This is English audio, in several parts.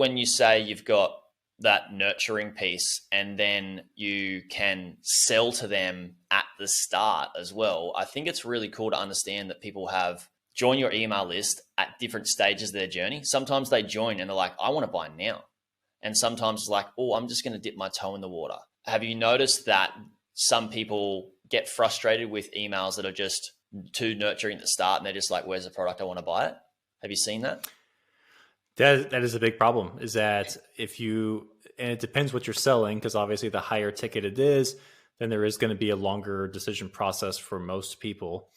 when you say you've got that nurturing piece and then you can sell to them at the start as well, I think it's really cool to understand that people have join your email list at different stages of their journey. Sometimes they join and they're like, I want to buy now. And sometimes it's like, oh, I'm just going to dip my toe in the water. Have you noticed that some people get frustrated with emails that are just too nurturing at the start and they're just like, where's the product? I want to buy it. Have you seen that? That is a big problem, is that and it depends what you're selling, because obviously the higher ticket it is, then there is going to be a longer decision process for most people.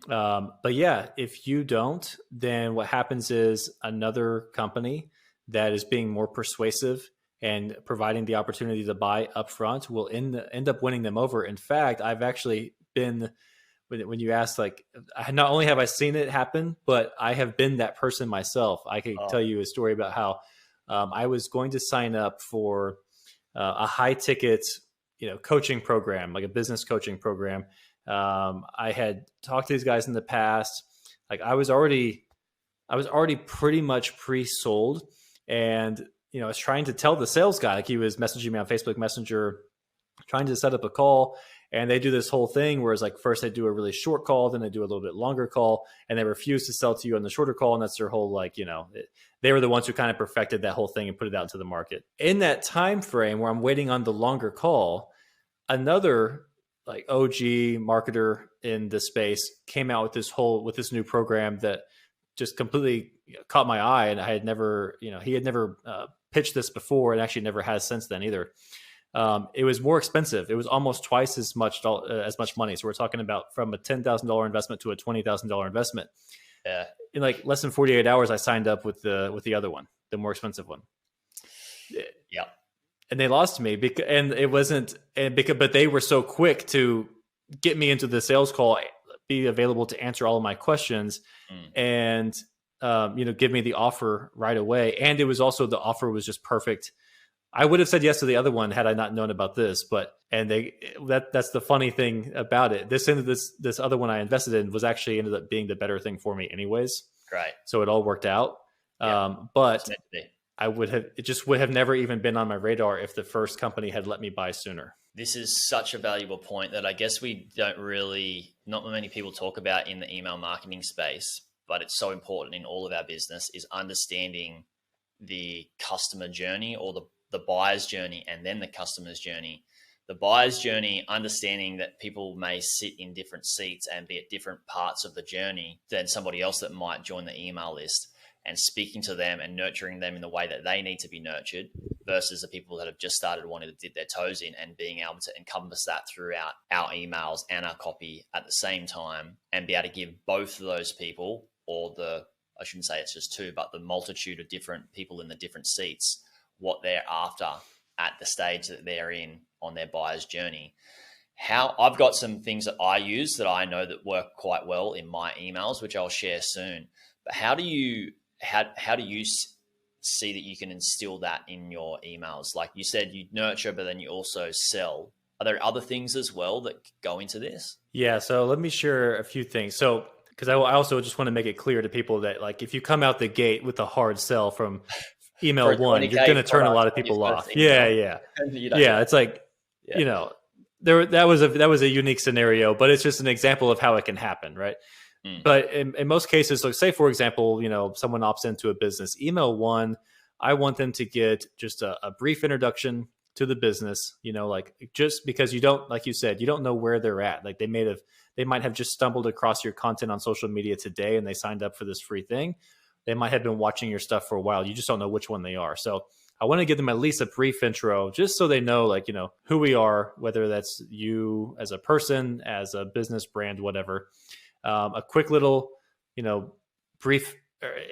But yeah, if you don't, then what happens is another company that is being more persuasive and providing the opportunity to buy upfront will end up winning them over. In fact, I've actually been, when you ask, like, not only have I seen it happen, but I have been that person myself. I could tell you a story about how I was going to sign up for a high ticket, coaching program, like a business coaching program. I had talked to these guys in the past. Like I was already pretty much pre-sold, and I was trying to tell the sales guy, like he was messaging me on Facebook Messenger, trying to set up a call. And they do this whole thing where it's like, first they do a really short call, then they do a little bit longer call, and they refuse to sell to you on the shorter call. And that's their whole, they were the ones who kind of perfected that whole thing and put it out into the market. In that time frame where I'm waiting on the longer call, another like OG marketer in the space came out with this new program that just completely caught my eye. And I had never, he had never pitched this before, and actually never has since then either. It was more expensive. It was almost twice as much money. So we're talking about from a $10,000 investment to a $20,000 investment. Yeah. In like less than 48 hours, I signed up with the other one, the more expensive one. Yeah. And they lost to me but they were so quick to get me into the sales call, be available to answer all of my questions, and give me the offer right away. And it was also, the offer was just perfect. I would have said yes to the other one had I not known about this, that's the funny thing about it. This other one I invested in was actually ended up being the better thing for me anyways. Right. So it all worked out. Yeah. But it just would have never even been on my radar if the first company had let me buy sooner. This is such a valuable point that I guess not many people talk about in the email marketing space, but it's so important in all of our business, is understanding the customer journey, or the buyer's journey, and then the customer's journey. The buyer's journey, understanding that people may sit in different seats and be at different parts of the journey than somebody else that might join the email list, and speaking to them and nurturing them in the way that they need to be nurtured, versus the people that have just started wanting to dip their toes in, and being able to encompass that throughout our emails and our copy at the same time, and be able to give both of those people, or I shouldn't say it's just two, but the multitude of different people in the different seats, what they're after at the stage that they're in on their buyer's journey. I've got some things that I use that I know that work quite well in my emails, which I'll share soon. But how do you see that you can instill that in your emails? Like you said, you nurture, but then you also sell. Are there other things as well that go into this? Yeah. So let me share a few things. So, because I also just want to make it clear to people that, like, if you come out the gate with a hard sell from email one, you're going to turn a lot of people off. Yeah. It's like, that was a unique scenario, but it's just an example of how it can happen. Right. But in most cases, like say, for example, someone opts into a business email one, I want them to get just a brief introduction to the business, like, just because you don't, like you said, you don't know where they're at. Like they might have just stumbled across your content on social media today and they signed up for this free thing. They might have been watching your stuff for a while. You just don't know which one they are. So I want to give them at least a brief intro, just so they know, who we are, whether that's you as a person, as a business brand, whatever. A quick little, brief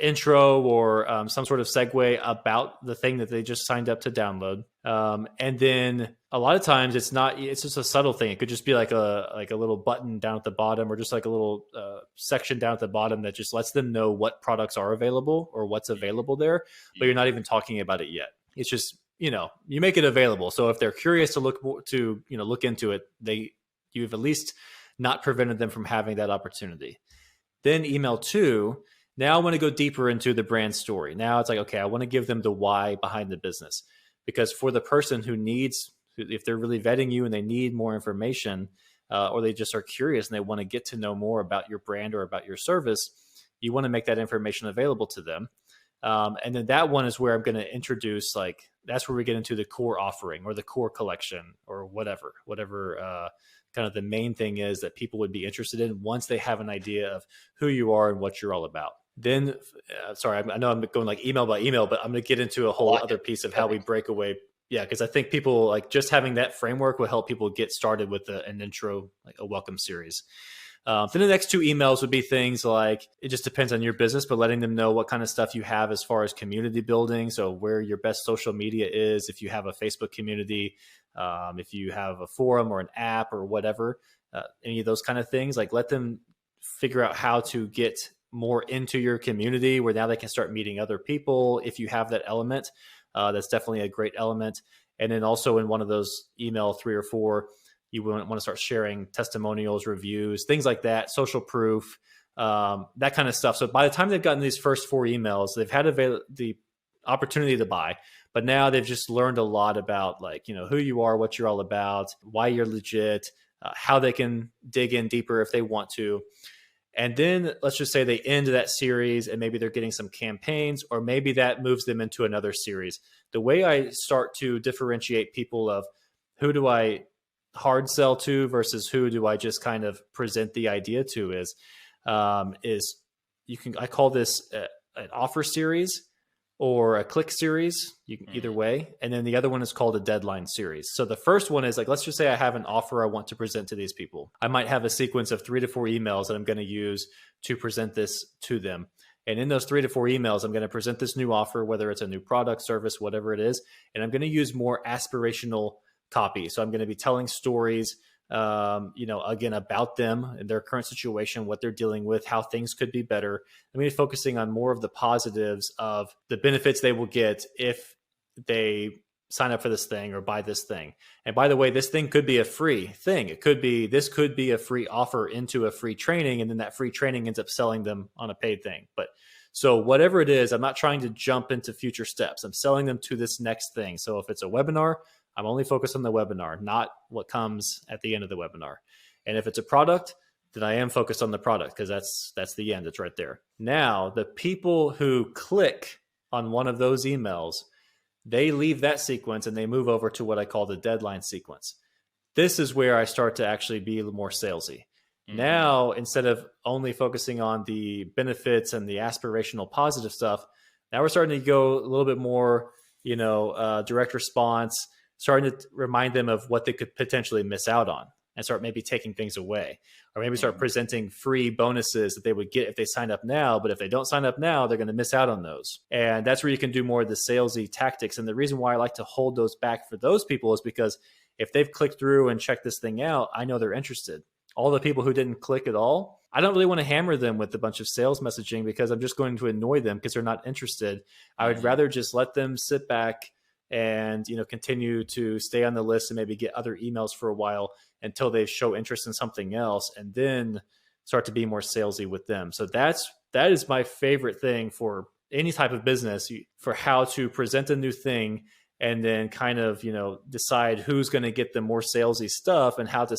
intro, or some sort of segue about the thing that they just signed up to download. And then a lot of times it's just a subtle thing. It could just be like a little button down at the bottom, or just like a little section down at the bottom that just lets them know what products are available or what's available there, but you're not even talking about it yet. It's just, you make it available. So if they're curious to look into it, you've at least not prevented them from having that opportunity. Then email two, Now I want to go deeper into the brand story. Now it's like, okay, I want to give them the why behind the business. Because for the person who needs, if they're really vetting you and they need more information, or they just are curious and they want to get to know more about your brand or about your service, you want to make that information available to them. And then that one is where I'm going to introduce, like, that's where we get into the core offering or the core collection or whatever kind of the main thing is that people would be interested in once they have an idea of who you are and what you're all about. Then, sorry, I know I'm going like email by email, but I'm going to get into a whole other piece of how we break away. Yeah, because I think people, like, just having that framework will help people get started with an intro, like a welcome series. Then the next two emails would be things like, it just depends on your business, but letting them know what kind of stuff you have as far as community building. So where your best social media is, if you have a Facebook community, if you have a forum or an app or whatever, any of those kind of things, like let them figure out how to get more into your community where now they can start meeting other people. If you have that element, that's definitely a great element. And then also in one of those email 3 or 4, you want to start sharing testimonials, reviews, things like that, social proof, that kind of stuff. So by the time they've gotten these first 4 emails, they've had the opportunity to buy, but now they've just learned a lot about, like, who you are, what you're all about, why you're legit, how they can dig in deeper if they want to. And then let's just say they end that series and maybe they're getting some campaigns, or maybe that moves them into another series. The way I start to differentiate people of who do I hard sell to versus who do I just kind of present the idea to is I call this an offer series or a click series, either way. And then the other one is called a deadline series. So the first one is like, let's just say I have an offer I want to present to these people. I might have a sequence of 3 to 4 emails that I'm going to use to present this to them. And in those 3 to 4 emails, I'm going to present this new offer, whether it's a new product, service, whatever it is. And I'm going to use more aspirational copy. So I'm going to be telling stories, again, about them and their current situation, what they're dealing with, how things could be better. I'm going to be focusing on more of the positives of the benefits they will get if they sign up for this thing or buy this thing. And by the way, this thing could be a free thing. This could be a free offer into a free training. And then that free training ends up selling them on a paid thing. But so whatever it is, I'm not trying to jump into future steps. I'm selling them to this next thing. So if it's a webinar, I'm only focused on the webinar, not what comes at the end of the webinar. And if it's a product, then I am focused on the product because that's the end. It's right there. Now, the people who click on one of those emails, they leave that sequence and they move over to what I call the deadline sequence. This is where I start to actually be a little more salesy. Mm-hmm. Now, instead of only focusing on the benefits and the aspirational positive stuff, now we're starting to go a little bit more, direct response, starting to remind them of what they could potentially miss out on and start maybe taking things away, or maybe start presenting free bonuses that they would get if they sign up now. But if they don't sign up now, they're going to miss out on those. And that's where you can do more of the salesy tactics. And the reason why I like to hold those back for those people is because if they've clicked through and checked this thing out, I know they're interested. All the people who didn't click at all, I don't really want to hammer them with a bunch of sales messaging because I'm just going to annoy them because they're not interested. I would rather just let them sit back and continue to stay on the list and maybe get other emails for a while until they show interest in something else, and then start to be more salesy with them. So that is my favorite thing for any type of business, for how to present a new thing and then kind of decide who's going to get the more salesy stuff and how to